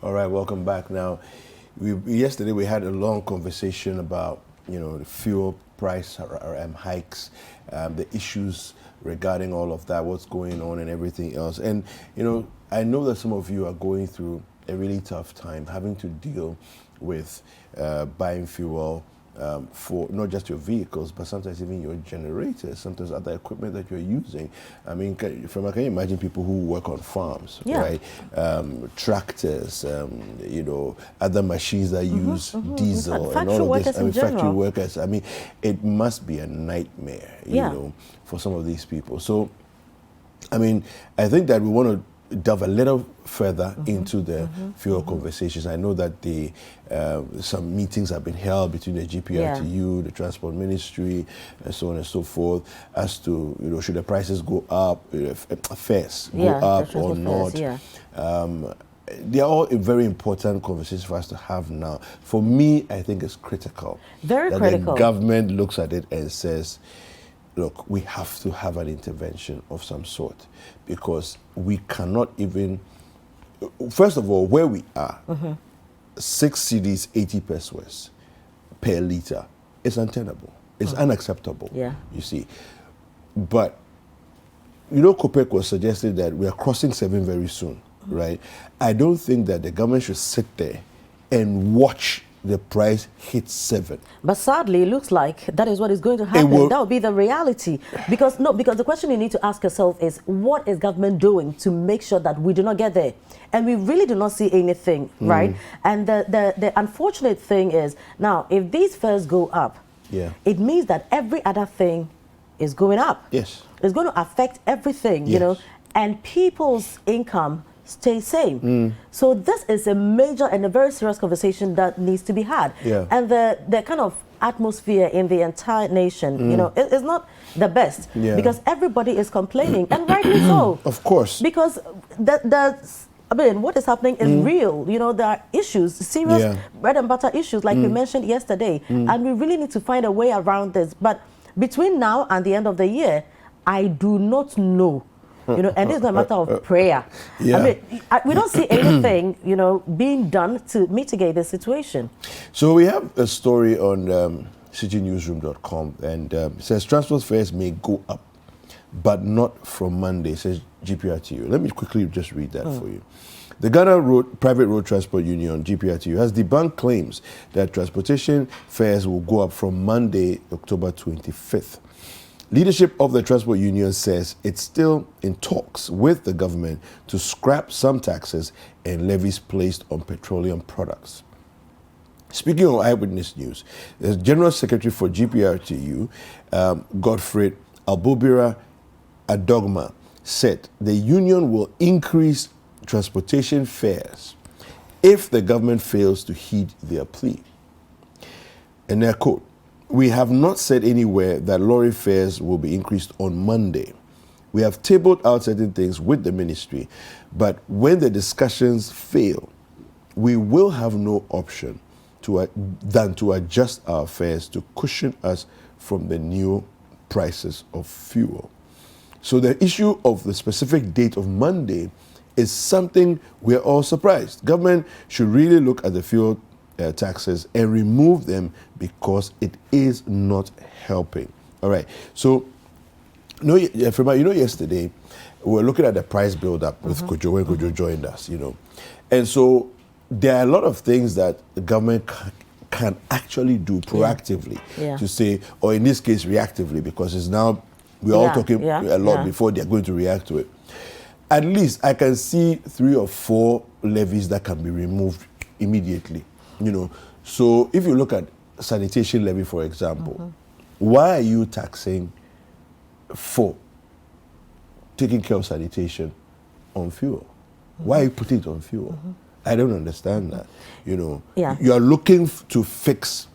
All right, welcome back. Now, yesterday we had a long conversation about the fuel price hikes, the issues regarding all of that, what's going on, and everything else. And I know that some of you are going through a really tough time, having to deal with buying fuel. For not just your vehicles, but sometimes even your generators, sometimes other equipment that you're using. I mean, can you imagine people who work on farms, right? Tractors, other machines that use diesel and all of this. I mean, factory workers. I mean, it must be a nightmare, for some of these people. So, I mean, I think that we want to delve a little further into the fuel conversations. I know that some meetings have been held between the GPRTU, the Transport Ministry, and so on and so forth, as to should the prices go up, fares go up or not. They are all a very important conversation for us to have now. For me, I think it's critical. Very critical. The government looks at it and says, look, we have to have an intervention of some sort, because we cannot even, first of all, where we are, 6 cedis, 80 pesos per liter is untenable. It's unacceptable, you see. But, COPEC was suggesting that we are crossing 7 very soon, right? I don't think that the government should sit there and watch the price hit 7. But sadly, it looks like that is what is going to happen. That will be the reality. Because the question you need to ask yourself is, what is government doing to make sure that we do not get there? And we really do not see anything, right? And the unfortunate thing is, now, if these fares go up, it means that every other thing is going up. Yes. It's going to affect everything, and people's income stay same. So this is a major and a very serious conversation that needs to be had. And the kind of atmosphere in the entire nation, is not the best, because everybody is complaining, and rightly so. Of course. Because what is happening is real. There are issues, serious bread and butter issues, like we mentioned yesterday, and we really need to find a way around this. But between now and the end of the year, I do not know. And it's not a matter of prayer. I mean, we don't see anything, being done to mitigate the situation. So we have a story on citynewsroom.com, and it says transport fares may go up, but not from Monday, says GPRTU. Let me quickly just read that for you. The Ghana Private Road Transport Union, GPRTU, has debunked claims that transportation fares will go up from Monday, October 25th. Leadership of the Transport Union says it's still in talks with the government to scrap some taxes and levies placed on petroleum products. Speaking of Eyewitness News, the General Secretary for GPRTU, Godfrey Albubira Adogma, said the union will increase transportation fares if the government fails to heed their plea. And their quote, "We have not said anywhere that lorry fares will be increased on Monday. We have tabled out certain things with the ministry, but when the discussions fail, we will have no option than to adjust our fares to cushion us from the new prices of fuel." So the issue of the specific date of Monday is something we're all surprised. Government should really look at the fuel taxes and remove them, because it is not helping. All right. So, yesterday we were looking at the price build-up with Kojo when Kojo joined us, And so there are a lot of things that the government can actually do proactively to say, or in this case, reactively, because it's now, we're all talking a lot before they're going to react to it. At least I can see 3 or 4 levies that can be removed immediately. So if you look at sanitation levy, for example, why are you taxing for taking care of sanitation on fuel? Why are you putting it on fuel? I don't understand that. You are looking to fix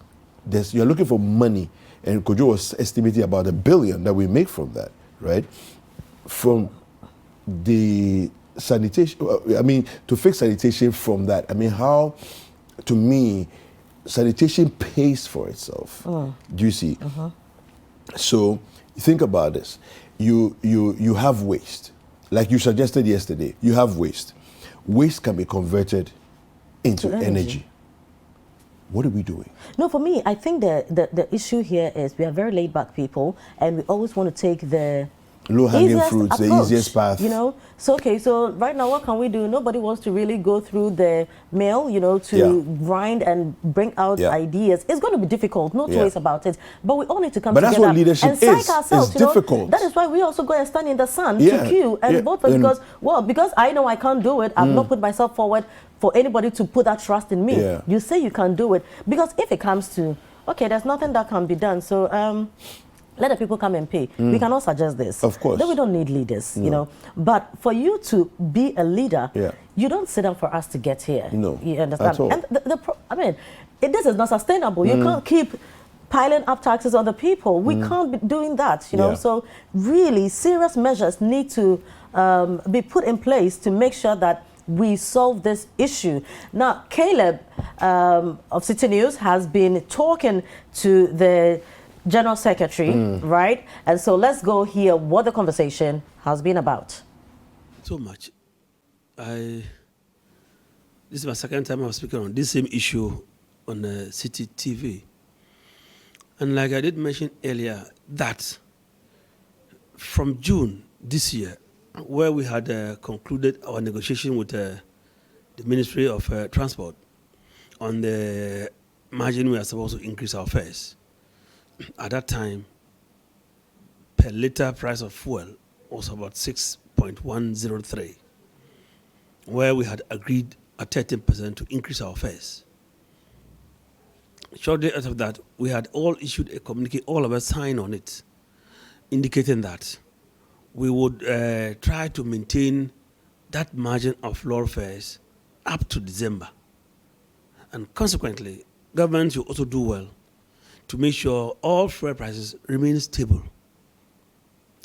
this. You're looking for money, and Kojo was estimating about $1 billion that we make from that, right? From the sanitation, to fix sanitation from that. How? To me, sanitation pays for itself. Do you see? So think about this. You have waste. Like you suggested yesterday, you have waste. Waste can be converted into energy. What are we doing? No, for me, I think the issue here is we are very laid back people, and we always want to take the low-hanging fruits, approach, the easiest path. You know, so okay, so right now, what can we do? Nobody wants to really go through the mill, you know, to grind and bring out ideas. It's going to be difficult, no two ways about it. But we all need to come together. But that's what leadership and psych ourselves. It's difficult. That is why we also go and stand in the sun to queue and vote for it, because I know I can't do it. I've not put myself forward for anybody to put that trust in me. You say you can do it, because if it comes to, okay, there's nothing that can be done. So let the people come and pay. We cannot suggest this. Of course. Then we don't need leaders, you know. But for you to be a leader, you don't sit down for us to get here. No, you understand? at all. And I mean, this is not sustainable. You can't keep piling up taxes on the people. We can't be doing that, you know. So really, serious measures need to be put in place to make sure that we solve this issue. Now, Caleb of City News has been talking to the General Secretary, right? And so let's go hear what the conversation has been about. So much. This is my second time I was speaking on this same issue on the City TV. And like I did mention earlier, that from June this year, where we had concluded our negotiation with the Ministry of Transport on the margin we are supposed to increase our fares. At that time, per liter price of fuel was about 6.103, where we had agreed at 13% to increase our fares. Shortly after that, we had all issued a communique, all of us signed on it, indicating that we would try to maintain that margin of lower fares up to December. And consequently, government should also do well to make sure all fuel prices remain stable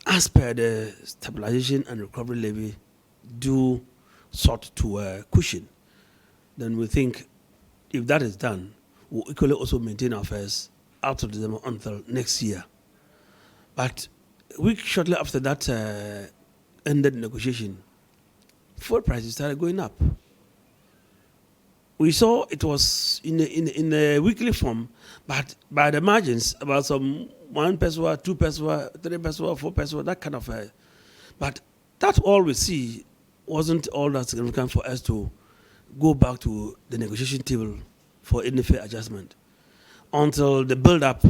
as per the stabilization and recovery levy do sought to cushion. Then we think if that is done, we'll equally also maintain our fares out of December until next year. But a week shortly after that ended negotiation, fuel prices started going up. We saw it was in a weekly form, but by the margins, about some 1 peso, 2 peso, 3 peso, 4 peso, that kind of. But that's all we see wasn't all that significant for us to go back to the negotiation table for any fair adjustment until the build-up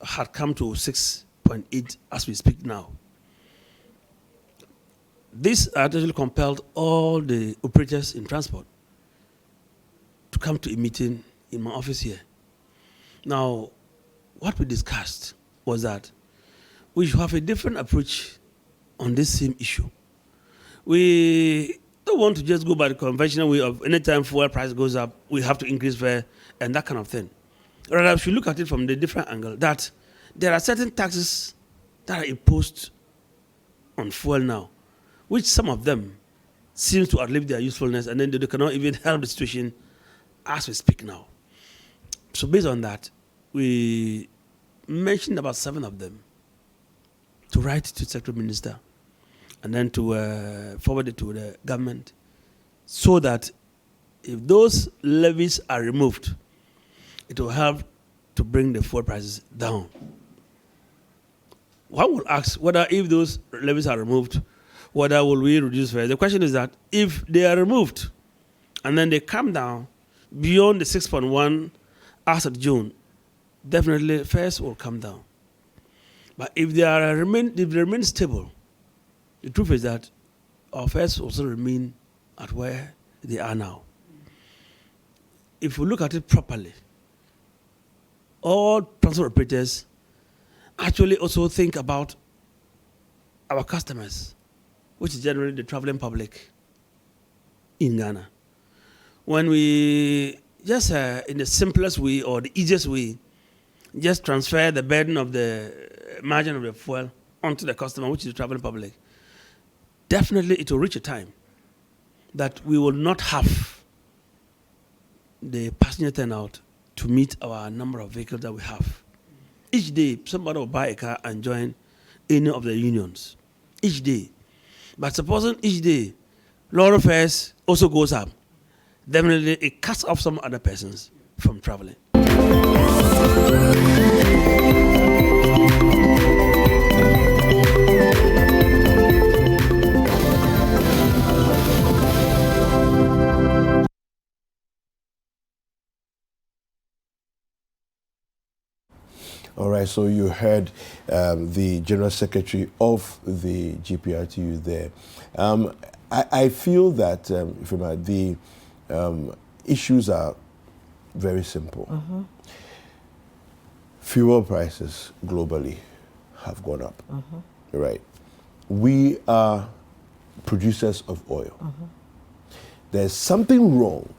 had come to 6.8 as we speak now. This actually compelled all the operators in transport to come to a meeting in my office here. Now, what we discussed was that we should have a different approach on this same issue. We don't want to just go by the conventional way of anytime fuel price goes up, we have to increase fare and that kind of thing. Rather, we should look at it from the different angle that there are certain taxes that are imposed on fuel now, which some of them seem to outlive their usefulness, and then they cannot even help the situation as we speak now. So based on that, we mentioned about 7 of them to write to the Secretary Minister and then to forward it to the government so that if those levies are removed, it will help to bring the fuel prices down. One will ask whether if those levies are removed, whether will we reduce fares? The question is that if they are removed and then they come down beyond the 6.1 as of June, definitely fares will come down. But if they remain stable, the truth is that our fares also remain at where they are now. If we look at it properly, all transport operators actually also think about our customers, which is generally the traveling public in Ghana. When we just in the simplest way or the easiest way, just transfer the burden of the margin of the fuel onto the customer, which is the traveling public, definitely it will reach a time that we will not have the passenger turnout to meet our number of vehicles that we have. Each day, somebody will buy a car and join any of the unions. Each day. But supposing each day, lorry fares also goes up. definitely it cuts off some other persons from traveling. All right, so you heard the General Secretary of the GPRTU there. I feel that the issues are very simple. Mm-hmm. Fuel prices globally have gone up, Mm-hmm. right? We are producers of oil. Mm-hmm. There's something wrong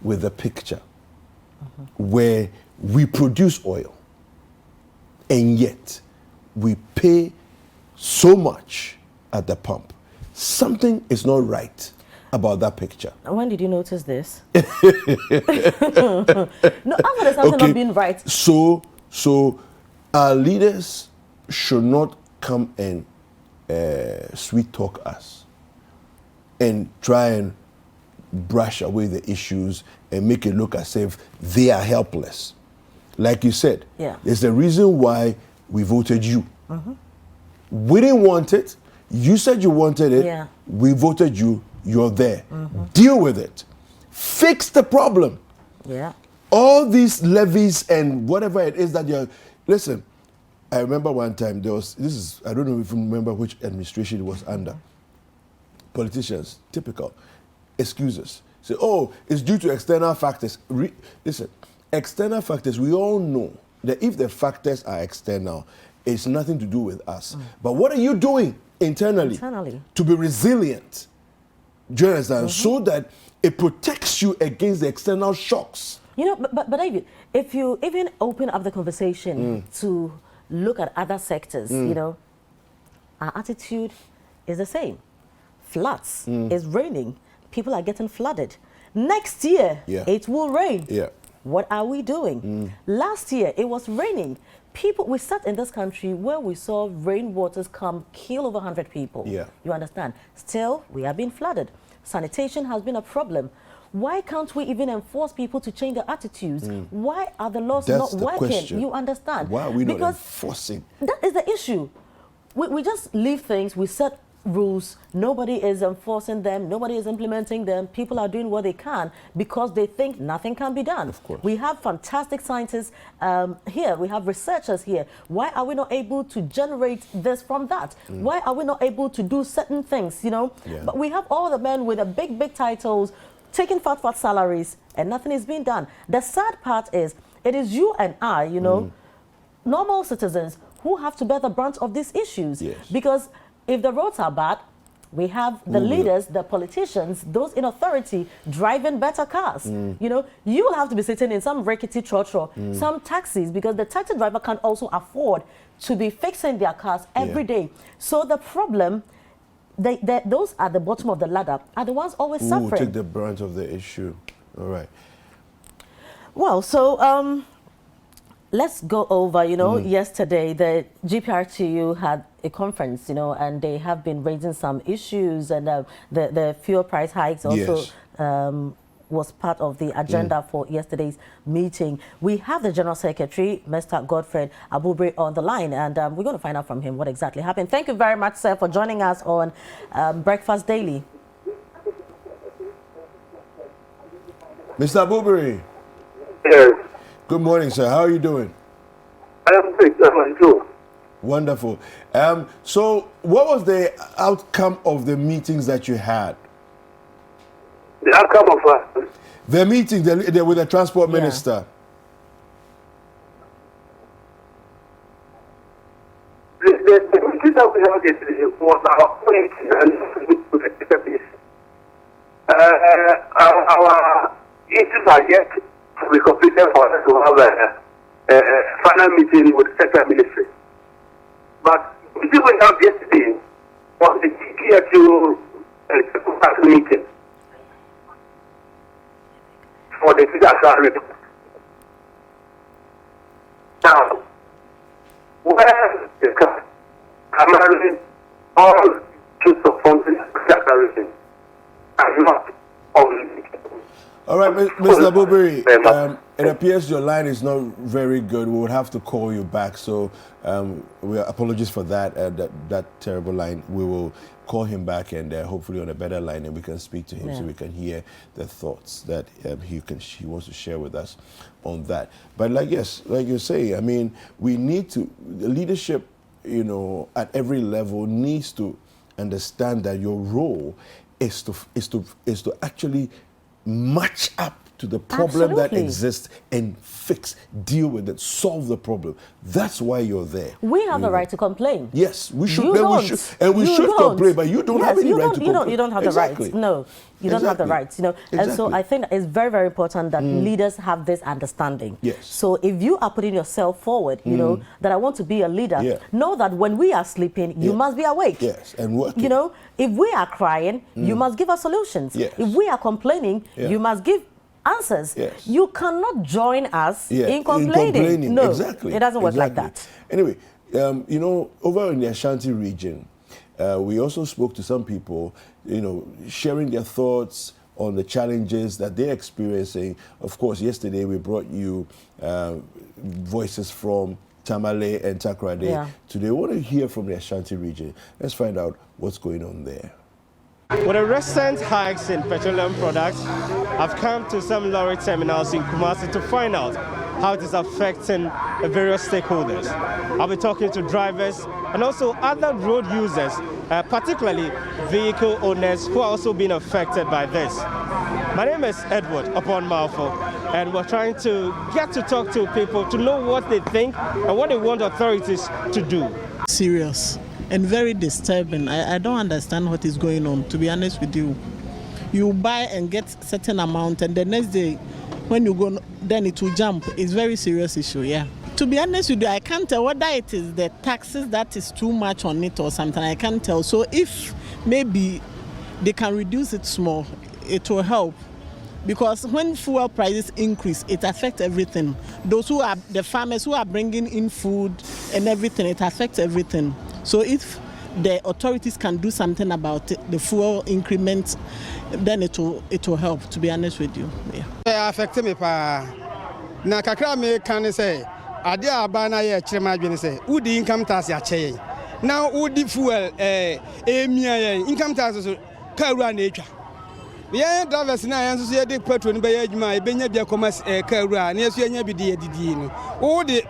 with the picture where we produce oil and yet we pay so much at the pump. Something is not right about that picture. When did you notice this? No, after there's something not being right. So our leaders should not come and sweet talk us and try and brush away the issues and make it look as if they are helpless. Like you said, yeah, there's a reason why we voted you. We didn't want it. You said you wanted it. Yeah. We voted you. You're there. Deal with it. Fix the problem. Yeah. All these levies and whatever it is that you're... Listen, I remember one time there was... I don't know if you remember which administration it was under. Politicians, typical. Excuses. Say, oh, it's due to external factors. Listen, external factors, we all know that if the factors are external, it's nothing to do with us. But what are you doing internally to be resilient? Do you understand? So that it protects you against the external shocks. You know, but David, if you even open up the conversation to look at other sectors, you know, our attitude is the same. Floods, it's raining, people are getting flooded. Next year, it will rain. Yeah. What are we doing? Last year, it was raining. We sat in this country where we saw rainwaters come kill over 100 people. Yeah. You understand? Still, we are being flooded. Sanitation has been a problem. Why can't we even enforce people to change their attitudes? Why are the laws not working? Question. You understand? Why are we not enforcing? That is the issue. We just leave things, we set rules, nobody is enforcing them, nobody is implementing them. People are doing what they can because they think nothing can be done. Of course. We have fantastic scientists here, we have researchers here. Why are we not able to generate this from that? Why are we not able to do certain things, you know? Yeah. But we have all the men with the big titles taking fat salaries and nothing is being done. The sad part is, it is you and I, you know, normal citizens who have to bear the brunt of these issues. Yes. Because if the roads are bad, we have the leaders, the politicians, those in authority driving better cars. You know, you will have to be sitting in some rickety trotro, some taxis, because the taxi driver can't also afford to be fixing their cars every day. So the problem, those at the bottom of the ladder are the ones always suffering. Take the brunt of the issue. All right. Well, so let's go over, you know, yesterday the GPRTU had a conference, you know, and they have been raising some issues, and the fuel price hikes also was part of the agenda for yesterday's meeting. We have the General Secretary, Mr. Godfred Abubri, on the line, and we're going to find out from him what exactly happened. Thank you very much, sir, for joining us on Breakfast Daily. Mr. Abubri. Yes. Good morning, sir. How are you doing? I am great. I'm good. Wonderful. So what was the outcome of the meetings that you had? The outcome of what? The meeting with the transport minister. The meeting that we had yesterday was our meeting and accept this. Our issues are yet to be completed for us to have a final meeting with the Central Ministry. But the meeting we had yesterday was the GPRTU meeting for the disaster report. Now, where the primarily all use of funds in disaster region are not only. All right, Mr. Boberi, it appears your line is not very good. We would have to call you back. So we apologies for that, that terrible line. We will call him back and hopefully on a better line, and we can speak to him so we can hear the thoughts that he wants to share with us on that. But like you say, I mean, we need to, the leadership, you know, at every level needs to understand that your role is to actually match up to the problem that exists and deal with it, solve the problem. That's why you're there. We have the right to complain. Yes, we should. You don't. We should complain, but you don't have any right to complain. You don't have the right. No, you don't have the right. You know, and so I think it's very, very important that leaders have this understanding. Yes. So if you are putting yourself forward, you know that I want to be a leader. Know that when we are sleeping, you must be awake. Yes, and working. You know, if we are crying, you must give us solutions. Yes. If we are complaining, you must give answers. Yes. You cannot join us in complaining. No, exactly. It doesn't work like that. Anyway, you know, over in the Ashanti region, we also spoke to some people, you know, sharing their thoughts on the challenges that they're experiencing. Of course, yesterday we brought you voices from Tamale and Takoradi. Yeah. Today, we want to hear from the Ashanti region. Let's find out what's going on there. With the recent hikes in petroleum products, I've come to some lorry terminals in Kumasi to find out how it is affecting the various stakeholders. I'll be talking to drivers and also other road users, particularly vehicle owners who are also being affected by this. My name is Edward Upon Malfo, and we're trying to get to talk to people to know what they think and what they want authorities to do. Serious and very disturbing. I don't understand what is going on, to be honest with you. You buy and get certain amount, and the next day when you go, then it will jump. It's very serious issue, yeah. To be honest with you, I can't tell whether it is the taxes that is too much on it or something. I can't tell. So if maybe they can reduce it small, it will help. Because when fuel prices increase, it affects everything. Those who are the farmers who are bringing in food and everything, it affects everything. So if the authorities can do something about it, the fuel increment, then it will help, to be honest with you. Yeah. It affects me pa. Na kakra me can say, ade aba na ye kire ma dwene say, udi income tax ya che. Now udi fuel emia income tax so ka wura na etwa. Yeah, drivers na yan so ye de petrol ni be ye adwuma e benya bia commerce ka wura na yeso anya bi de didi no. Wo de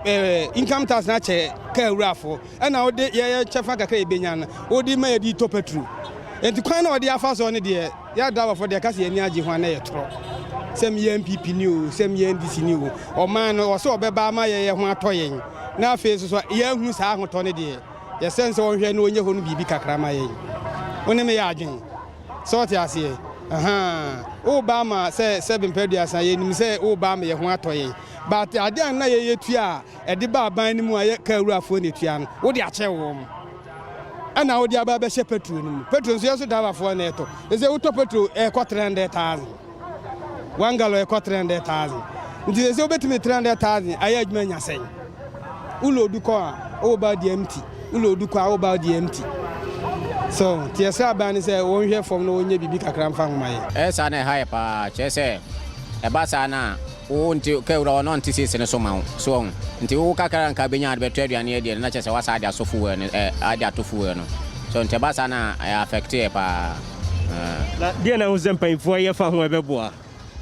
income tax na che ka wura fo. E na wo de ye chefa kakra e benya na. Wo di ma ye di to petrol. Enti kwan na wo de afa so ne de ya driver for de ka se ani age ho na ye toro. Sem ye MPP ni o, sem ye NDC ni o. O man no so obeba ma ye ho atoyen. Na afi so ye hu sa ho to ne de. Ye sense wo hwe no onye ho no bibi kakra ma ye. Woni me ya adwen. So ti ase. Obama say 7 pedia ye nim say Obama ye ho atoye but ade an na ye tua e de ba ban ni mu aye ka awurafo ne tua no wo de ache wo ana wo de aba be she petrol ni petrol so yeso davafo na eto e say uto petrol e ko 300,000 1 gallon e ko 300,000 nti e say obetimi 300,000 aye adwuma nya sen ulo du ko a o ba di empty ulo du ko a o ba di empty. So, tiesa ban say won hwe from no onye bibi kakra mfa homaye. Sa na hype pa che say e ba sa na wo nti ka wura no nti sisi ne so ma so nti wo kakra nka benya de betu aduane e de na che say wasa ade asofu we no ade atofu we no. So nti ba sa na affect e pa na dia na uzempa info ye fa ho ebeboa.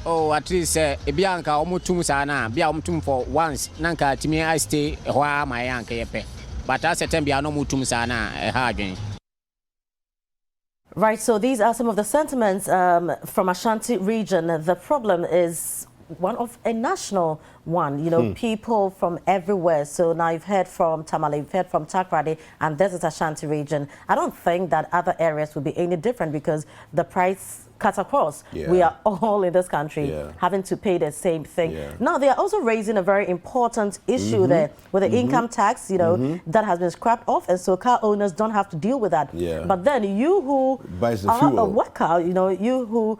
Oh, at least e bia nka omutum sa na bia omutum for once na nka timi I stay ho a my yanka ye pe. But as September bia no mutum sa na ha adwen. Right, so these are some of the sentiments from Ashanti region. The problem is one of a national one, you know, people from everywhere. So now you've heard from Tamale, you've heard from Takoradi, and this is Ashanti region. I don't think that other areas will be any different because the price cut across. Yeah. We are all in this country having to pay the same thing. Yeah. Now, they are also raising a very important issue there with the income tax, you know, that has been scrapped off, and so car owners don't have to deal with that. Yeah. But then you who buys the are fuel. a worker, you know, you who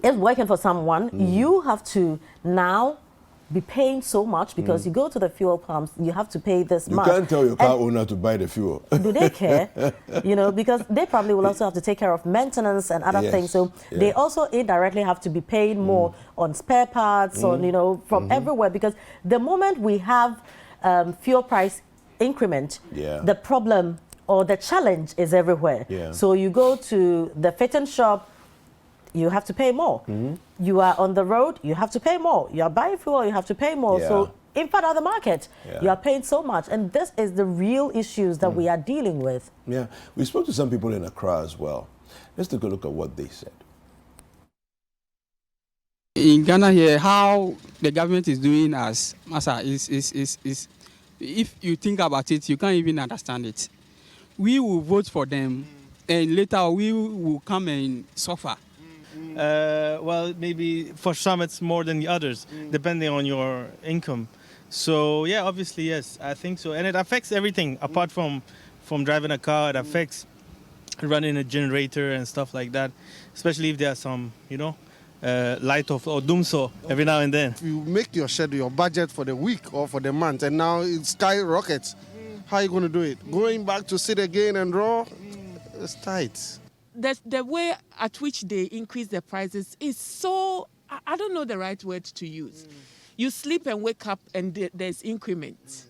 is working for someone, you have to now be paying so much because you go to the fuel pumps, you have to pay this much. You can't tell your car owner to buy the fuel. Do they care? Because they probably will also have to take care of maintenance and other things. So they also indirectly have to be paying more on spare parts, on, from everywhere. Because the moment we have fuel price increment, the problem or the challenge is everywhere. So you go to the fitting shop, you have to pay more. You are on the road, you have to pay more. You are buying fuel, you have to pay more. So in part of the market, you are paying so much. And this is the real issues that we are dealing with. Yeah, we spoke to some people in Accra as well. Let's take a look at what they said. In Ghana here, how the government is doing as Masa is if you think about it, you can't even understand it. We will vote for them, and later we will come and suffer. Well, maybe for some it's more than the others, depending on your income. So yeah, obviously yes, I think so, and it affects everything apart from driving a car. It affects running a generator and stuff like that, especially if there are some, light off or doom saw every now and then. You make your schedule, your budget for the week or for the month, and now it skyrockets. How are you going to do it? Going back to sit again and draw? It's tight. The way at which they increase the prices is so, I don't know the right word to use. You sleep and wake up and there's increment.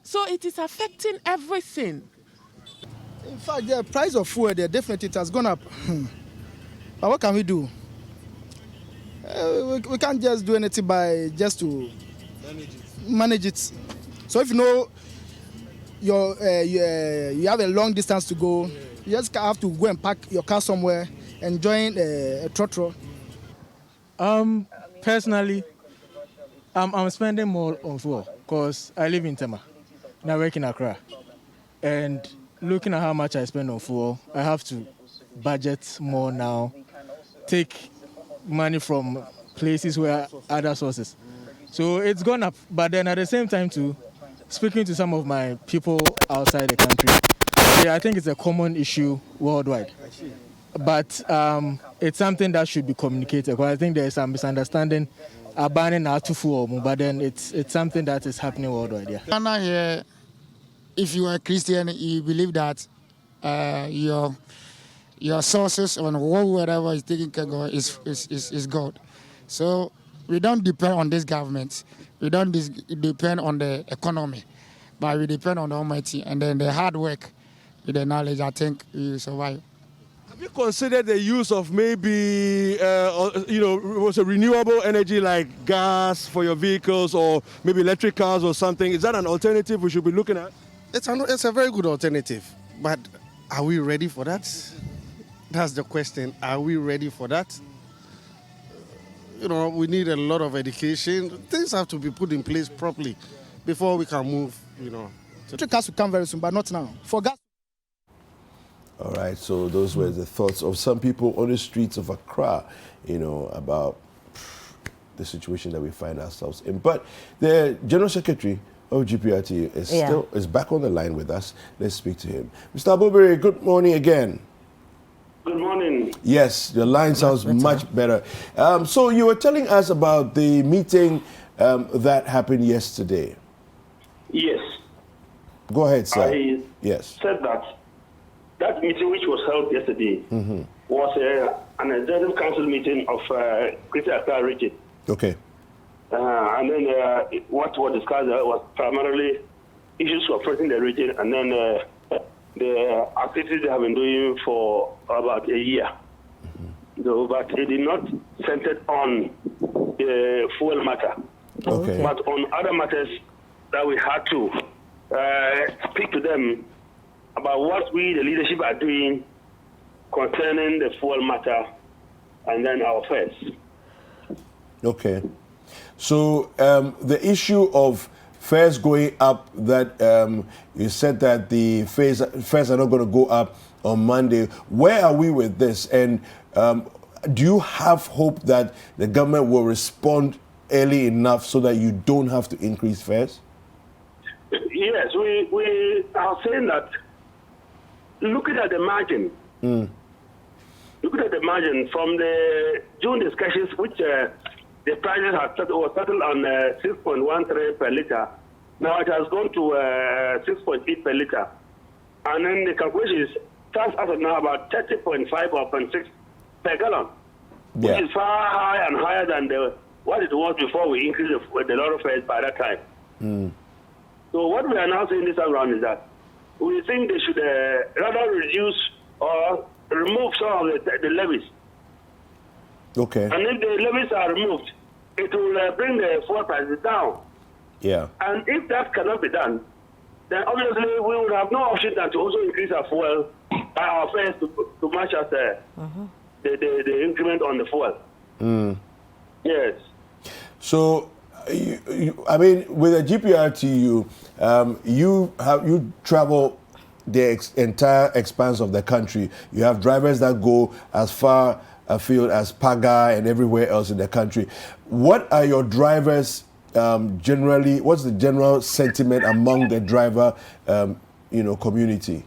So it is affecting everything. In fact, the price of fuel, definitely it has gone up. But what can we do? We can't just do anything by just to manage it. So if you know you have a long distance to go, you just have to go and park your car somewhere and join a trotro. Personally, I'm spending more on fuel because I live in Tema and I work in Accra. And looking at how much I spend on fuel, I have to budget more now, take money from places where other sources. So it's gone up, but then at the same time too, speaking to some of my people outside the country, I think it's a common issue worldwide. But it's something that should be communicated. Because I think there's some misunderstanding banning our fuel, but then it's something that is happening worldwide. Yeah. Ghana here, if you are a Christian, you believe that your sources on whatever is taking care of is God. So we don't depend on this government. We don't depend on the economy, but we depend on the Almighty and then the hard work with the knowledge. I think we will survive. Have you considered the use of maybe, was a renewable energy like gas for your vehicles or maybe electric cars or something? Is that an alternative we should be looking at? It's a very good alternative, but are we ready for that? That's the question. Are we ready for that? We need a lot of education. Things have to be put in place properly before we can move, Electric cars will come very soon, but not now. For gas. All right, so those were the thoughts of some people on the streets of Accra, about the situation that we find ourselves in. But the General Secretary of GPRTU is back on the line with us. Let's speak to him. Mr. Abubiri, good morning again. Good morning. Yes, your line sounds much better. So you were telling us about the meeting that happened yesterday. Yes. Go ahead, sir. I said that meeting which was held yesterday was an executive council meeting of Greater Accra region. Okay. And then what was discussed was primarily issues operating the region and then the activities they have been doing for about a year. So, but it did not center on the fuel matter. Okay. But on other matters that we had to speak to them about what we, the leadership, are doing concerning the fuel matter and then our affairs. Okay. So the issue of fares going up, that you said that the fares are not going to go up on Monday. Where are we with this? And do you have hope that the government will respond early enough so that you don't have to increase fares? Yes, we are saying that looking at the margin, looking at the margin from the June discussions which the prices was settled on 6.13 per liter. Now it has gone to 6.8 per liter. And then the calculation is stands as of now about 30.5 or 0.6 per gallon, which is far higher and higher than what it was before we increased the lorry fares by that time. So what we are now saying this time around is that we think they should rather reduce or remove some of the levies. Okay. And if the levies are removed, it will bring the fuel prices down. Yeah. And if that cannot be done, then obviously we would have no option than to also increase our fuel by our fares to match us the increment on the fuel. Yes. So, I mean, with a GPRTU, you travel the entire expanse of the country. You have drivers that go as far afield as Paga and everywhere else in the country. What are your drivers generally? What's the general sentiment among the driver, community?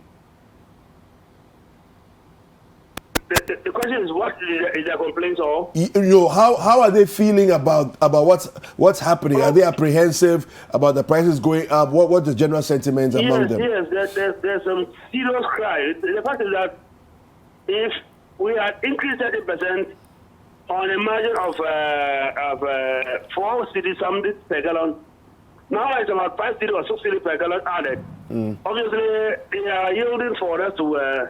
The question is, what is their complaints of? How are they feeling about what's happening? Are they apprehensive about the prices going up? What's the general sentiments among them? Yes, there's some serious cry. The fact is that if we had increased 30% on a margin of 4 cities something per gallon, now it's about 5 cities or 6 cities per gallon added. Obviously, they are yielding for us to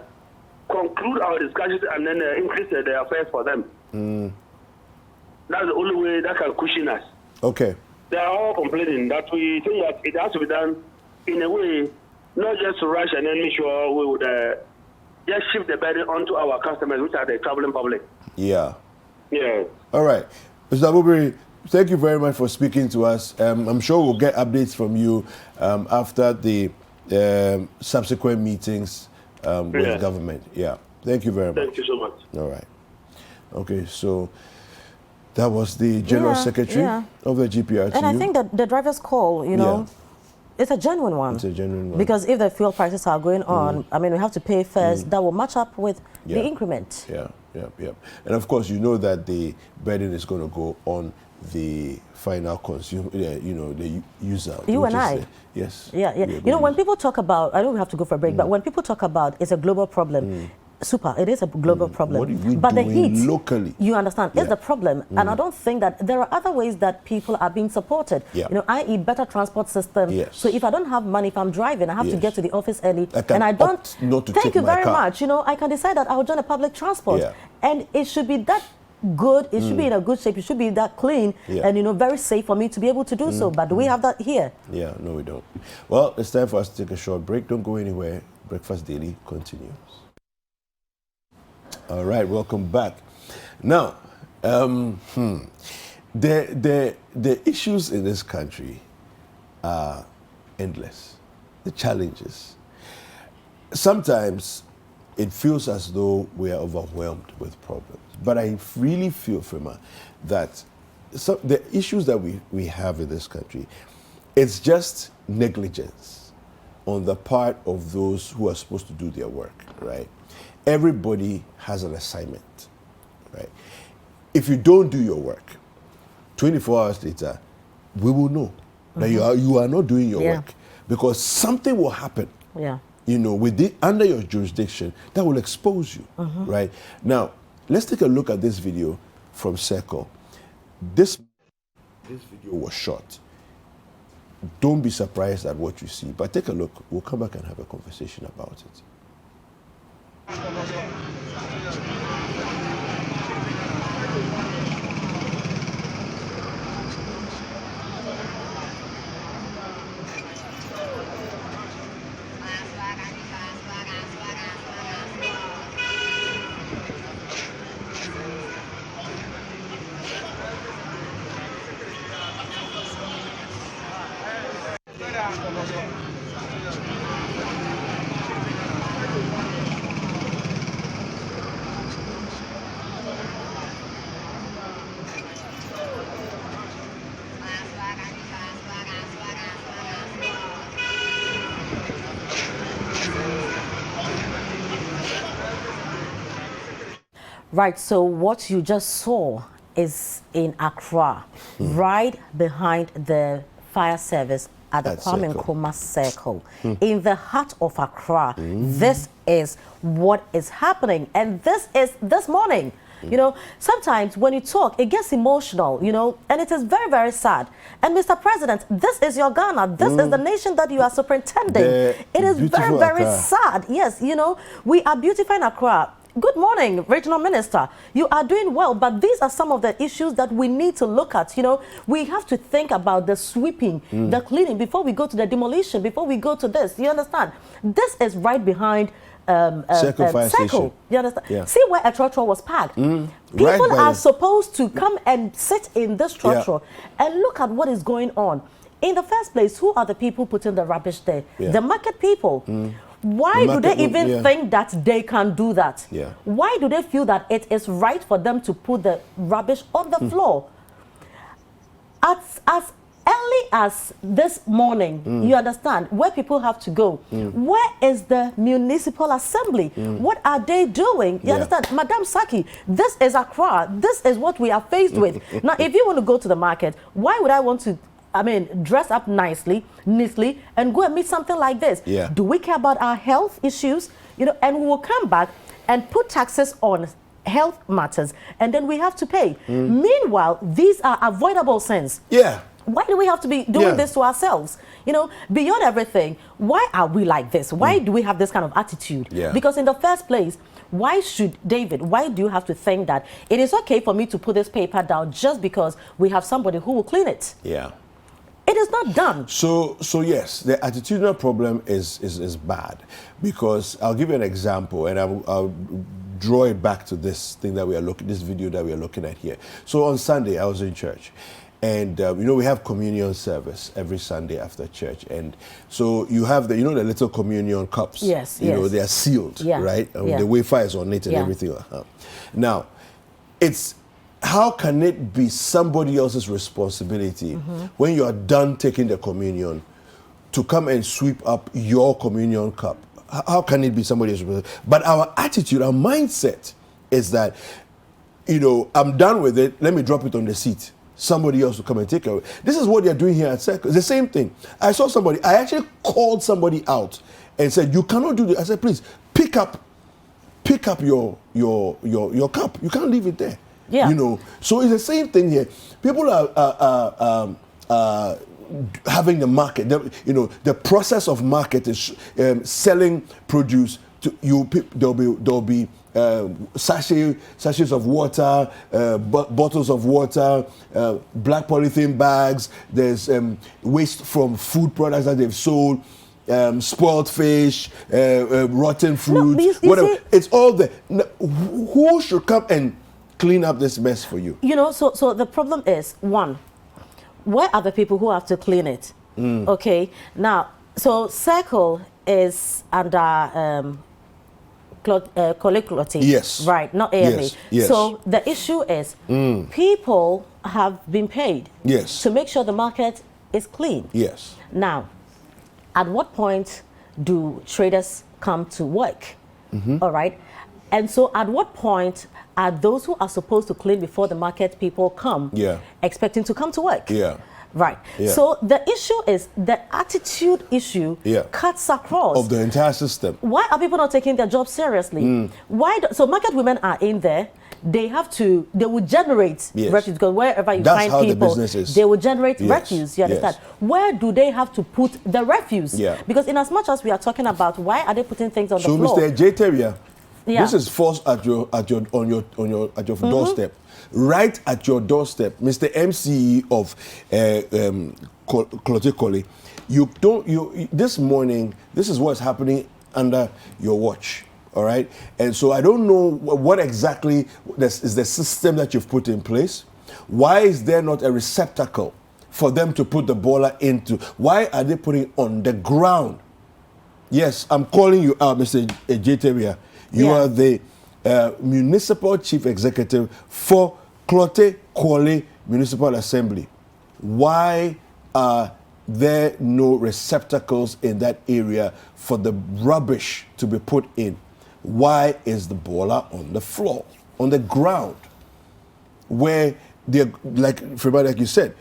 conclude our discussions and then increase the fares for them. That's the only way that can cushion us. Okay. They are all complaining that we think that it has to be done in a way, not just to rush and then make sure we would just shift the burden onto our customers, which are the traveling public. Yeah. Yeah. All right. Mr. Abubiri, thank you very much for speaking to us. I'm sure we'll get updates from you after the subsequent meetings with government. Yeah. Thank you very much. Thank you so much. All right. Okay, so that was the General Secretary of the GPRTU. And I think that the driver's call, it's a genuine one. It's a genuine one. Because if the fuel prices are going on, I mean, we have to pay fares that will match up with the increment. Yeah. And of course, you know that the burden is going to go on the final consumer, the user. You and I. Yes. Yeah. When people talk about, I know we have to go for a break, but when people talk about it's a global problem, super, it is a global problem. What are we but doing the heat, locally? You understand, is the problem. And I don't think that there are other ways that people are being supported. I.e. better transport system. Yes. So if I don't have money, if I'm driving, I have to get to the office early. And I don't not to thank you very car. much. I can decide that I'll join a public transport. And it should be that good, it should be in a good shape, it should be that clean and very safe for me to be able to do so. But do we have that here? Yeah, no we don't. Well, it's time for us to take a short break. Don't go anywhere. Breakfast Daily continues. All right, welcome back. Now, the issues in this country are endless. The challenges. Sometimes it feels as though we are overwhelmed with problems. But I really feel, Firma, that the issues that we have in this country, it's just negligence on the part of those who are supposed to do their work, right? Everybody has an assignment, right? If you don't do your work, 24 hours later, we will know that you are not doing your work, because something will happen. Under your jurisdiction that will expose you, right? Now, let's take a look at this video from Circle. This video was shot. Don't be surprised at what you see, but take a look. We'll come back and have a conversation about it. Right, so what you just saw is in Accra, right behind the fire service at the Kwame Nkrumah Circle, in the heart of Accra. This is what is happening, and this is this morning. You know, sometimes when you talk, it gets emotional, you know, and it is very, very sad. And Mr. President, this is your Ghana. This is the nation that you are superintending. It is very, very sad. Yes, you know, we are beautifying Accra. Good morning, Regional Minister. You are doing well, but these are some of the issues that we need to look at. You know, we have to think about the sweeping, the cleaning, before we go to the demolition, before we go to this. You understand? This is right behind Circle. You understand? Yeah. See where a trotro was parked. People are supposed to come and sit in this trotro and look at what is going on. In the first place, who are the people putting the rubbish there? The market people. Why do they even think that they can do that? Why do they feel that it is right for them to put the rubbish on the floor? As early as this morning, you understand, where people have to go. Where is the municipal assembly? What are they doing? You understand? Madam Saki, this is Accra. This is what we are faced with. Now, if you want to go to the market, why would I want to, dress up nicely, neatly, and go and meet something like this? Do we care about our health issues? You know, and we will come back and put taxes on health matters, and then we have to pay. Meanwhile, these are avoidable sins. Why do we have to be doing this to ourselves? You know, beyond everything, why are we like this? Why do we have this kind of attitude? Because in the first place, why do you have to think that it is okay for me to put this paper down just because we have somebody who will clean it? It is not done. So yes, the attitudinal problem is bad, because I'll give you an example, and I'll draw it back to this thing that this video that we are looking at here. So on Sunday, I was in church. And, you know, we have communion service every Sunday after church. And so you have the little communion cups. You know, they are sealed, right? The wafer is on it and everything. Now, how can it be somebody else's responsibility when you are done taking the communion to come and sweep up your communion cup? How can it be somebody else's responsibility? But our attitude, our mindset is that, you know, I'm done with it, let me drop it on the seat. Somebody else will come and take it away. This is what they're doing here at Circle. It's the same thing. I actually called somebody out and said, you cannot do this. I said, please, pick up your cup. You can't leave it there. You know, so it's the same thing here. People are having the market, the process of market is selling produce to you. There'll be sachets of water, bottles of water, black polythene bags. There's waste from food products that they've sold, spoiled fish, rotten fruit, whatever. It's all there. Who should come and clean up this mess for you? You know, so the problem is, one, where are the people who have to clean it? Okay, now, so Circle is under collective, right, not AMA. So the issue is people have been paid to make sure the market is clean. Now, at what point do traders come to work? All right, and so at what point are those who are supposed to clean before the market people come expecting to come to work? Right. So the issue is the attitude issue cuts across of the entire system. Why are people not taking their job seriously? So market women are in there. They will generate refuse, because wherever you find people, they will generate refuse. You understand? Where do they have to put the refuse? Because in as much as we are talking about why are they putting things on the floor? So Mr. J. This is forced at your doorstep. Right at your doorstep, Mr. MCE of Klotekole, this morning, this is what's happening under your watch, all right? And so I don't know what exactly is the system that you've put in place. Why is there not a receptacle for them to put the boiler into? Why are they putting it on the ground? Yes, I'm calling you out, Mr. Ejiteria. You are the municipal chief executive for Klotekole Municipal Assembly. Why are there no receptacles in that area for the rubbish to be put in? Why is the boiler on the floor, on the ground? where they're, like you said,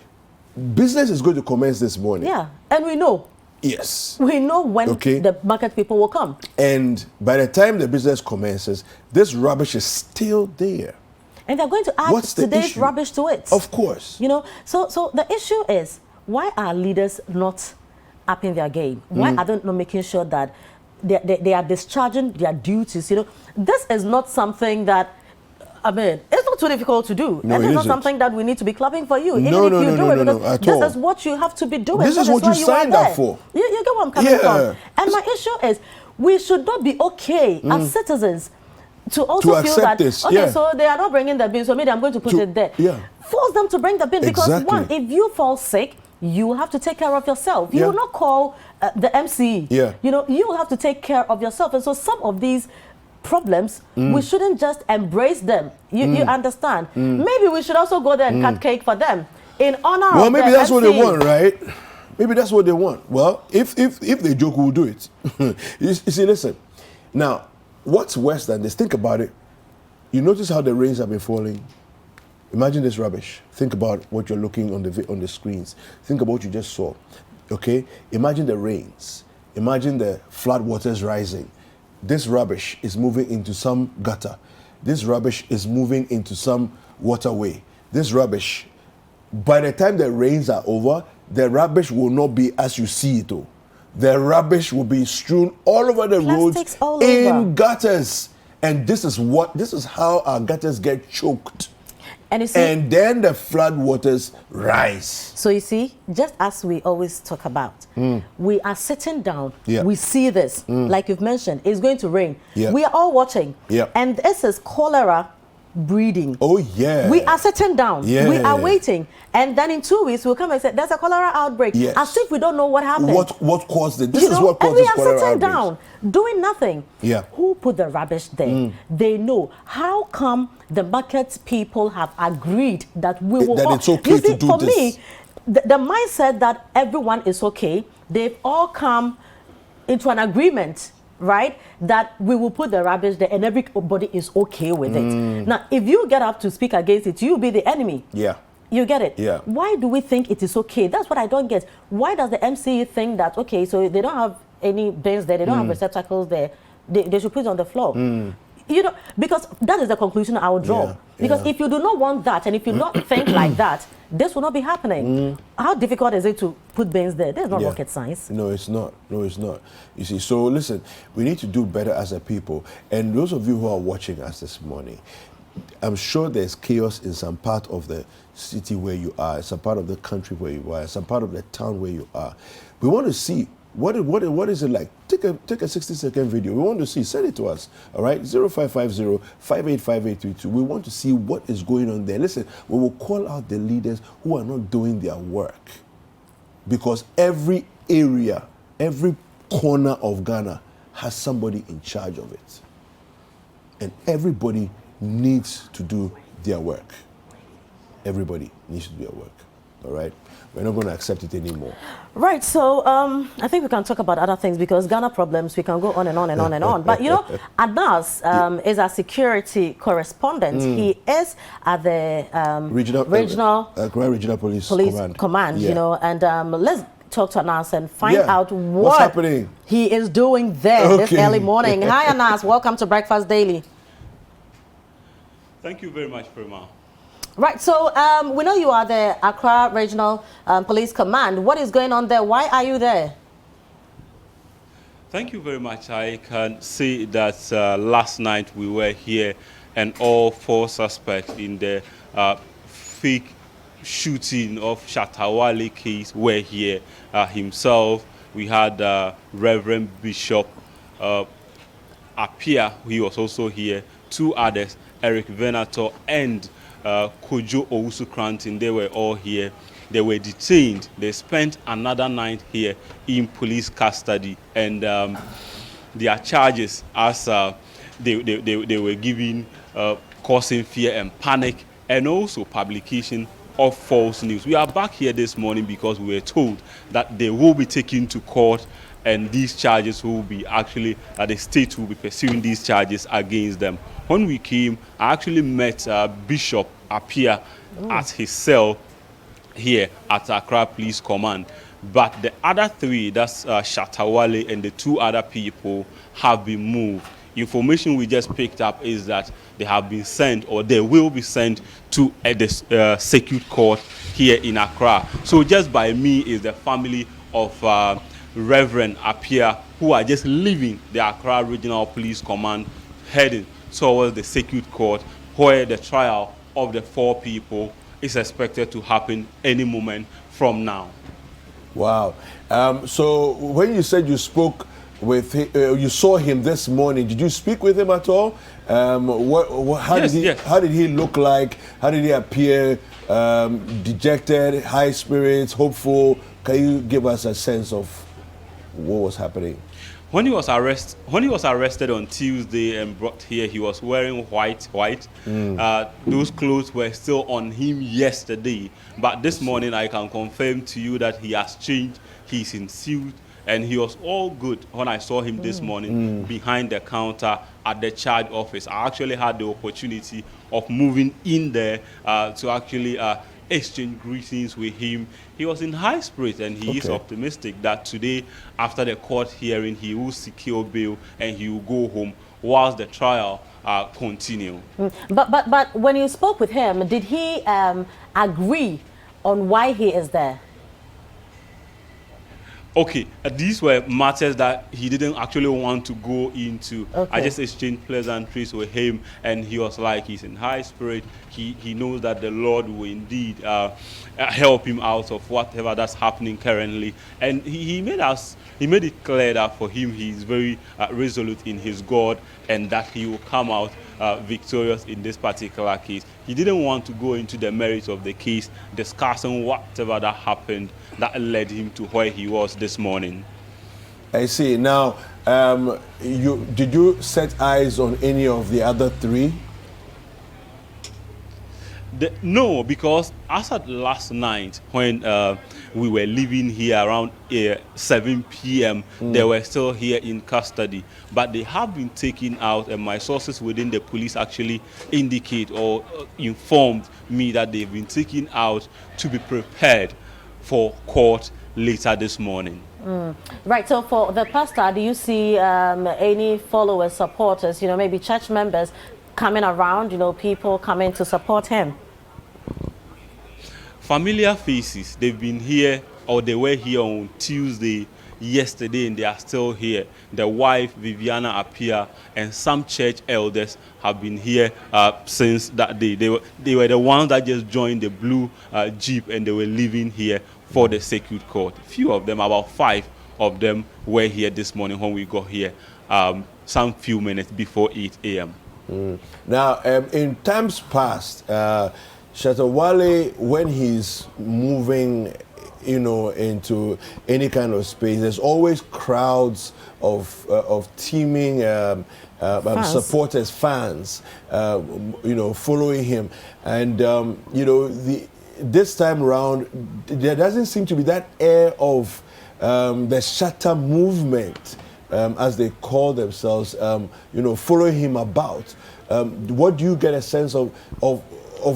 business is going to commence this morning. Yeah, and we know. Yes. We know when the market people will come. And by the time the business commences, this rubbish is still there. And they're going to add today's rubbish to it. Of course. You know, so the issue is, why are leaders not upping their game? Why are they not making sure that they are discharging their duties? You know, this is not something that, I mean, it's not too difficult to do. No, and it's not isn't. Something that we need to be clapping for you. No, Even if you do it, because at all. this is what you have to be doing. This is what you signed up for. You get what I'm coming from. And my issue is, we should not be okay as citizens to also feel that, this. okay, so they are not bringing the bin, so maybe I'm going to put it there. Force them to bring the bin, because one, if you fall sick, you have to take care of yourself. You will not call the MC. You know, you will have to take care of yourself. And so some of these problems, we shouldn't just embrace them. You understand? Maybe we should also go there and cut cake for them in honor of Well, maybe that's MC. what they want, right? Maybe that's what they want. Well, if they joke, we'll do it. You see, listen. Now, what's worse than this? Think about it. You notice how the rains have been falling. Imagine this rubbish. Think about what you're looking on the screens. Think about what you just saw. Okay? Imagine the rains. Imagine the flood waters rising. This rubbish is moving into some gutter. This rubbish is moving into some waterway. This rubbish, by the time the rains are over, the rubbish will not be as you see it, though. The rubbish will be strewn all over the roads in gutters. And this is how our gutters get choked. And, you see, and then the flood waters rise. So you see, just as we always talk about, we are sitting down, we see this, like you've mentioned, it's going to rain. We are all watching. And this is cholera breeding. Oh, yeah. We are sitting down. We are waiting. And then in 2 weeks, we'll come and say, there's a cholera outbreak. As if we don't know what happened. What caused it? This is what caused this cholera outbreak. And we are sitting down, doing nothing. Yeah. Who put the rubbish there? They know. How come the market people have agreed that we will... That it's okay to do for this. me, the mindset that everyone is okay, they've all come into an agreement, right, that we will put the rubbish there and everybody is okay with it. Now, if you get up to speak against it, you'll be the enemy. Yeah. You get it? Yeah. Why do we think it is okay? That's what I don't get. Why does the MCE think that, okay, so they don't have any bins there, they don't have receptacles there, they should put it on the floor? You know, because that is the conclusion I would draw. Because if you do not want that, and if you don't think like that, this will not be happening. How difficult is it to put bins there? There's no rocket science. No, it's not. No, it's not. You see, so listen, we need to do better as a people. And those of you who are watching us this morning, I'm sure there's chaos in some part of the city where you are, some part of the country where you are, some part of the town where you are. We want to see what is it like. Take a 60-second video. We want to see. Send it to us. All right, 0550-585832. We want to see what is going on there. Listen, we will call out the leaders who are not doing their work, because every area, every corner of Ghana has somebody in charge of it, and everybody needs to do their work. Everybody needs to do their work. All right? We're not going to accept it anymore. Right, so I think we can talk about other things, because Ghana problems, we can go on and on and on and on. But, you know, Anas is our security correspondent. He is at the Regional Police Command. You know, and let's talk to Anas and find out what's happening. He is doing there this early morning. Hi, Anas. Welcome to Breakfast Daily. Thank you very much, Prima. Right, so we know you are the Accra Regional Police Command. What is going on there? Why are you there? Thank you very much. I can see that last night we were here and all 4 suspects in the fake shooting of Shatta Wale case were here himself. We had Reverend Bishop Apia, he was also here. 2 others, Eric Venator and Kojo Owusu Cranton, they were all here. They were detained. They spent another night here in police custody, and their charges, as they were given, causing fear and panic, and also publication of false news. We are back here this morning because we were told that they will be taken to court and these charges will be actually, the state will be pursuing these charges against them. When we came, I actually met Bishop Appiah at his cell here at Accra Police Command. But the other three, that's Shatta Wale and the two other people, have been moved. Information we just picked up is that they have been sent, or they will be sent to the circuit court here in Accra. So just by me is the family of Reverend Appiah, who are just leaving the Accra Regional Police Command, heading towards the circuit court, where the trial of the 4 people is expected to happen any moment from now. Wow. So when you said you spoke with him, you saw him this morning, did you speak with him at all? How did he look like? How did he appear? Dejected, high spirits, hopeful? Can you give us a sense of what was happening? When he was arrested on Tuesday and brought here, he was wearing white. Those clothes were still on him yesterday, but this morning I can confirm to you that he has changed. He's in suit, and he was all good when I saw him this morning behind the counter at the charge office. I actually had the opportunity of moving in there to actually exchange greetings with him. He was in high spirits, and he is optimistic that today, after the court hearing, he will secure bail and he will go home whilst the trial continue. But when you spoke with him, did he agree on why he is there? Okay, these were matters that he didn't actually want to go into. I just exchanged pleasantries with him, and he was like, he's in high spirit. He knows that the Lord will indeed help him out of whatever that's happening currently. And he made it clear that for him, he's very resolute in his God, and that he will come out victorious in this particular case. He didn't want to go into the merits of the case, discussing whatever that happened that led him to where he was this morning. I see. Now, did you set eyes on any of the other 3? No, because as at last night, when we were leaving here around 7 p.m., they were still here in custody. But they have been taken out, and my sources within the police actually indicate or informed me that they've been taken out to be prepared for court later this morning. Right, so for the pastor, do you see any followers, supporters, maybe church members coming around, people coming to support him? Familiar faces, they've been here, or they were here on Tuesday, yesterday, and they are still here. The wife, Viviana Appiah, and some church elders have been here since that day. They were the ones that just joined the blue Jeep, and they were leaving here for the circuit court. Few of them, about 5 of them, were here this morning when we got here, some few minutes before 8 a.m. Now, in times past, Shatta Wale, when he's moving, into any kind of space, there's always crowds of teaming supporters, fans, following him, and this time around, there doesn't seem to be that air of the Shatta movement, as they call themselves, following him about. What do you get a sense of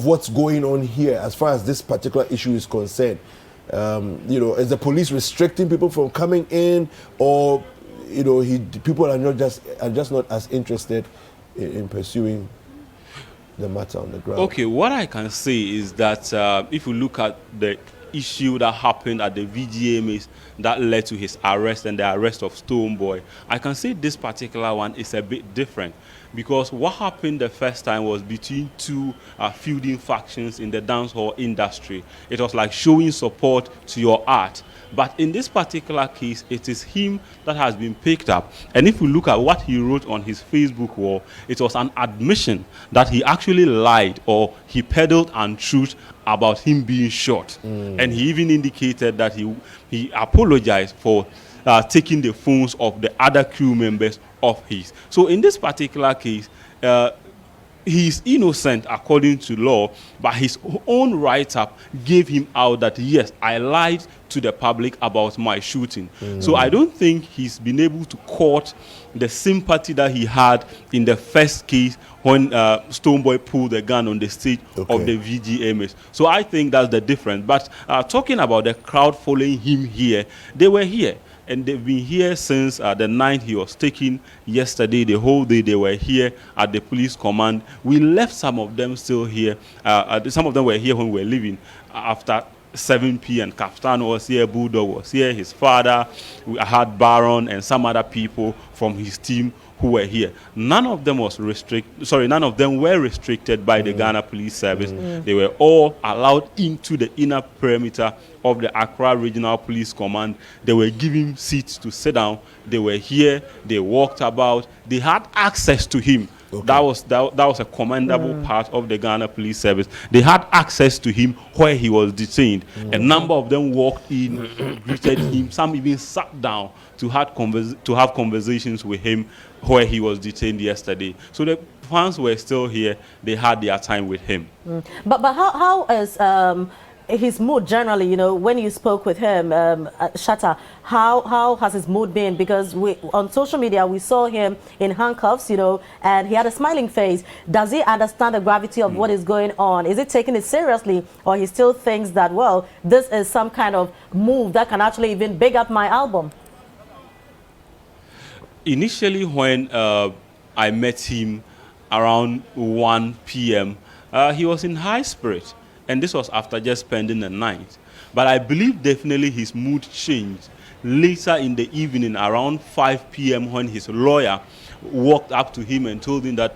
what's going on here as far as this particular issue is concerned? Is the police restricting people from coming in, or people are just not as interested in pursuing the matter on the ground? Okay, what I can say is that if you look at the issue that happened at the VGMAs that led to his arrest and the arrest of Stoneboy, I can say this particular one is a bit different, because what happened the first time was between 2 feuding factions in the dancehall industry. It was like showing support to your art. But in this particular case, it is him that has been picked up. And if you look at what he wrote on his Facebook wall, it was an admission that he actually lied, or he peddled untruth about him being shot. And he even indicated that he apologized for taking the phones of the other crew members of his. So in this particular case, he's innocent according to law, but his own write-up gave him out that, yes, I lied to the public about my shooting. So I don't think he's been able to court the sympathy that he had in the first case when Stonebwoy pulled the gun on the stage of the VGMS. So I think that's the difference. But talking about the crowd following him here, they were here. And they've been here since the night he was taken yesterday. The whole day they were here at the police command. We left some of them still here. Some of them were here when we were leaving after 7 p.m. Kaftan was here, Bulldog was here, his father. We had Baron and some other people from his team who were here. None of them none of them were restricted by the Ghana Police Service. They were all allowed into the inner perimeter of the Accra Regional Police Command. They were given seats to sit down. They were here. They walked about. They had access to him. That was a commendable part of the Ghana Police Service. They had access to him where he was detained. A number of them walked in, greeted him. Some even sat down to have conversations with him where he was detained yesterday. So the fans were still here. They had their time with him. But how is his mood generally, you know, when you spoke with him, Shatta, how has his mood been? Because on social media, we saw him in handcuffs, you know, and he had a smiling face. Does he understand the gravity of what is going on? Is he taking it seriously, or he still thinks that, well, this is some kind of move that can actually even big up my album? Initially, when I met him around 1 p.m., he was in high spirit. And this was after just spending the night. But I believe definitely his mood changed later in the evening around 5 p.m. when his lawyer walked up to him and told him that,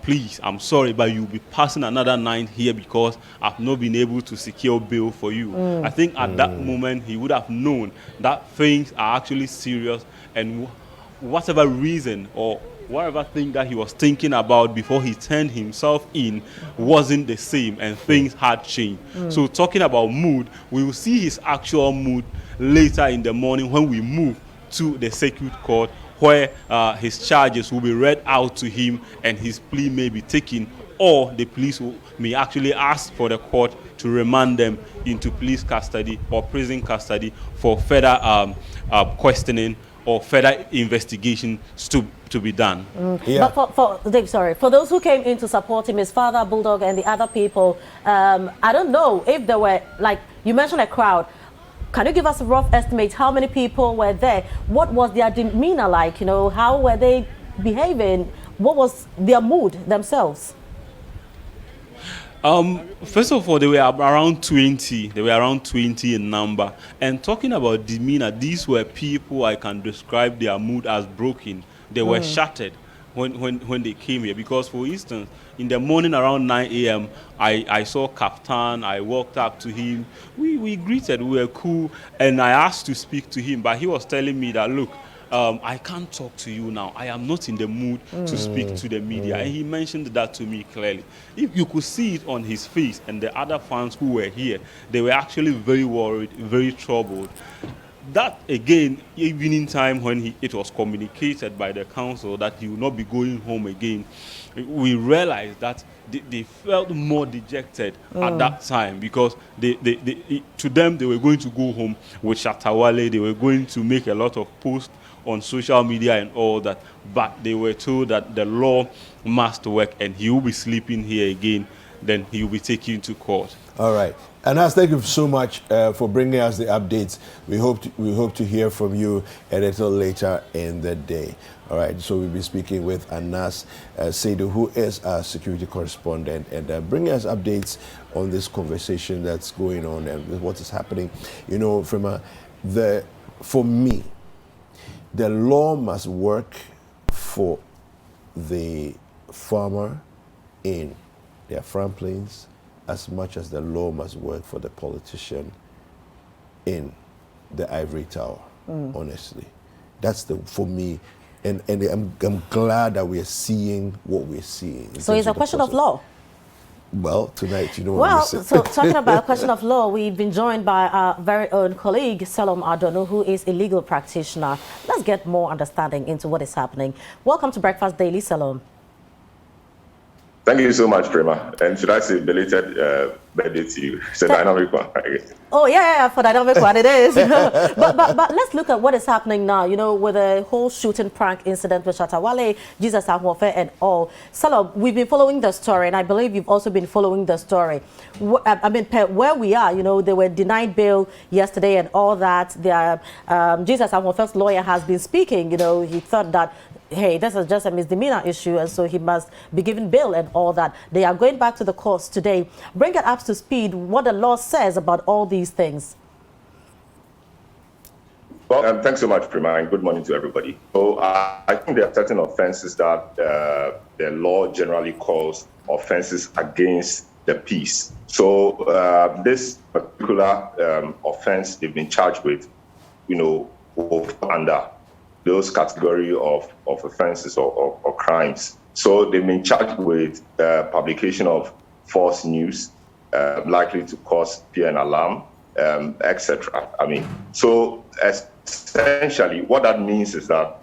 please, I'm sorry, but you'll be passing another night here because I've not been able to secure bail for you. I think at that moment he would have known that things are actually serious, and whatever reason or whatever thing that he was thinking about before he turned himself in wasn't the same, and things had changed. So talking about mood, we will see his actual mood later in the morning when we move to the circuit court, where his charges will be read out to him and his plea may be taken, or the police may actually ask for the court to remand them into police custody or prison custody for further questioning or further investigation to be done. But Dave, for those who came in to support him, his father, Bulldog, and the other people, I don't know if there were, like you mentioned, a crowd. Can you give us a rough estimate? How many people were there? What was their demeanor like? You know, how were they behaving? What was their mood themselves? First of all, they were around 20. They were around 20 in number. And talking about demeanor, these were people I can describe their mood as broken. They were shattered when they came here. Because, for instance, in the morning around 9 a.m., I saw Kaftan. I walked up to him. We greeted. We were cool. And I asked to speak to him. But he was telling me that, look, I can't talk to you now. I am not in the mood to speak to the media. And he mentioned that to me clearly. If you could see it on his face, and the other fans who were here, they were actually very worried, very troubled. That, again, evening time when it was communicated by the council that he would not be going home again, we realized that they felt more dejected at that time, because to them, they were going to go home with Shatta Wale. They were going to make a lot of posts on social media and all that, but they were told that the law must work and he will be sleeping here again, then he will be taken to court. All right. Anas, thank you so much for bringing us the updates. We hope to hear from you a little later in the day. All right, so we'll be speaking with Anas Seidu, who is our security correspondent, and bringing us updates on this conversation that's going on and what is happening. You know, for me, the law must work for the farmer in their farm plains as much as the law must work for the politician in the ivory tower, honestly. That's for me. And I'm glad that we're seeing what we're seeing. So it's a question of law? Well, tonight, you know what Well, we say. so talking about a question of law, we've been joined by our very own colleague, Salom Adonu, who is a legal practitioner. Let's get more understanding into what is happening. Welcome to Breakfast Daily, Salom. Thank you so much, Prema. And should I say belated birthday to you? It's a dynamic one, I guess. Oh, yeah, for dynamic one it is. but let's look at what is happening now, you know, with the whole shooting prank incident with Shatta Wale, Jesus Ahmose and all. Salam, we've been following the story, and I believe you've also been following the story. I mean, where we are, you know, they were denied bail yesterday and all that. Jesus Ahmose's lawyer has been speaking, you know, he thought that, hey, this is just a misdemeanor issue, and so he must be given bail and all that. They are going back to the courts today. Bring it up to speed what the law says about all these things. Well, thanks so much, Prima, and good morning to everybody. So I think there are certain offenses that the law generally calls offenses against the peace. So this particular offense they've been charged with, you know, under those category of offenses or crimes. So they've been charged with publication of false news, likely to cause fear and alarm, etc. I mean, so essentially what that means is that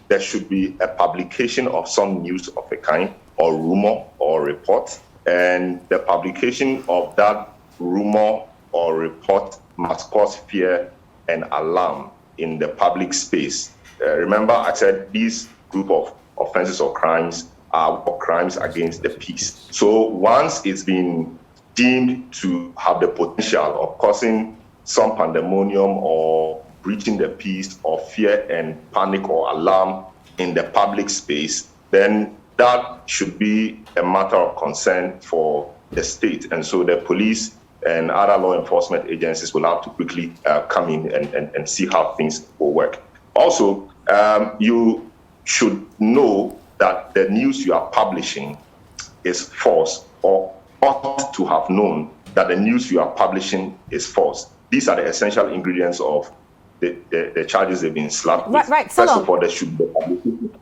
there should be a publication of some news of a kind, or rumor or report, and the publication of that rumor or report must cause fear and alarm in the public space. Remember, I said these group of offenses or crimes are crimes against the peace. So once it's been deemed to have the potential of causing some pandemonium or breaching the peace or fear and panic or alarm in the public space, then that should be a matter of concern for the state. And so the police and other law enforcement agencies will have to quickly come in and see how things will work. Also, you should know that the news you are publishing is false, or ought to have known that the news you are publishing is false. These are the essential ingredients of the charges they've been slapped with. Right. First of all, there should be publication.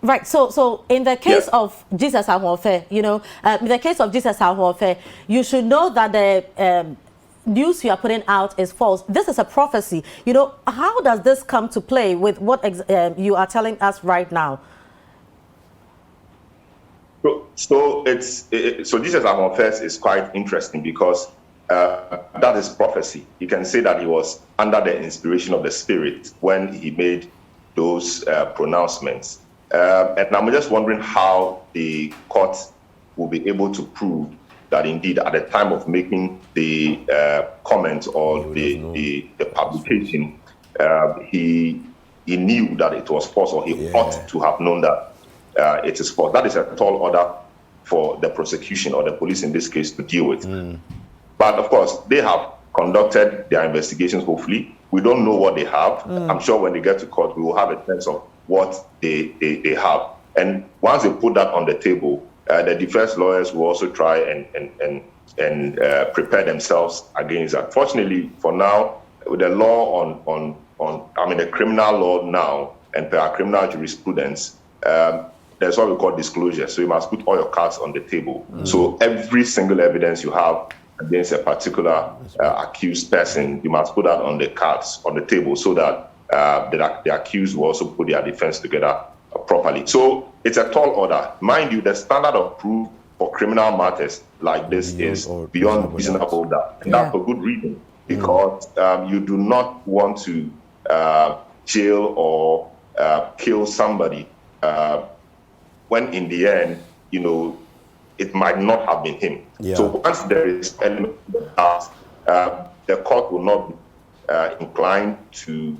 Right. So in the case of Jesus Ahmose, you know, in the case of Jesus Ahmose, you should know that the news you are putting out is false. This is a prophecy. You know, how does this come to play with what you are telling us right now? So Jesus Ahmose is quite interesting because that is prophecy. You can say that he was under the inspiration of the Spirit when he made those pronouncements. And I'm just wondering how the court will be able to prove that indeed at the time of making the comment or the publication, he knew that it was false, or he ought to have known that it is false. That is a tall order for the prosecution, or the police in this case, to deal with. But of course, they have conducted their investigations, hopefully. We don't know what they have. I'm sure when they get to court, we will have a sense of what they have. And once they put that on the table, the defense lawyers will also try and prepare themselves against that. Fortunately, for now, with the law the criminal law now, and per our criminal jurisprudence, there's what we call disclosure. So you must put all your cards on the table. So every single evidence you have against a particular accused person, you must put that on the cards on the table, so that the accused will also put their defense together properly. So it's a tall order. Mind you, the standard of proof for criminal matters like this is beyond reasonable doubt. And that's for good reason, because you do not want to jail or kill somebody when in the end, you know, it might not have been him. So once there is element of doubt, the court will not be inclined to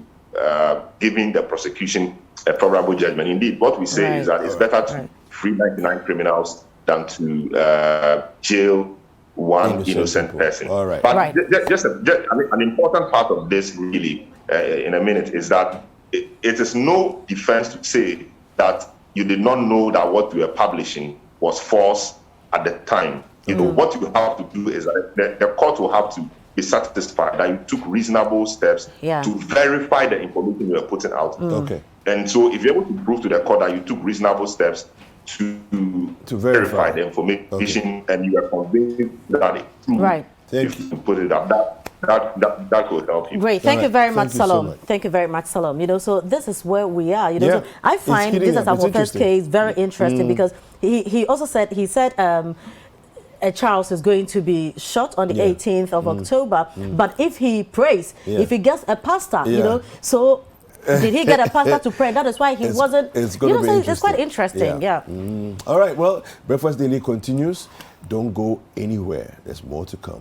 giving the prosecution a favorable judgment. Indeed, what we say is that it's better to free 99 criminals than to jail one innocent person. But just an important part of this, really, in a minute, is that it is no defense to say that you did not know that what you were publishing was false at the time. You know, what you have to do is that the court will have to be satisfied that you took reasonable steps to verify the information you were putting out. And so if you're able to prove to the court that you took reasonable steps to verify the information and you are convinced that it's true, Thank you put it up, that could help you. Great, thank you very much, Salom. Thank you very much, Salom. You know, so this is where we are. You know, so I find this as our first case very interesting because he also said Charles is going to be shot on the 18th of October. But if he prays, if he gets a pastor, you know, so did he get a pastor to pray? That is why he wasn't. It's going to be interesting. It's quite interesting. Yeah. All right. Well, Breakfast Daily continues. Don't go anywhere. There's more to come.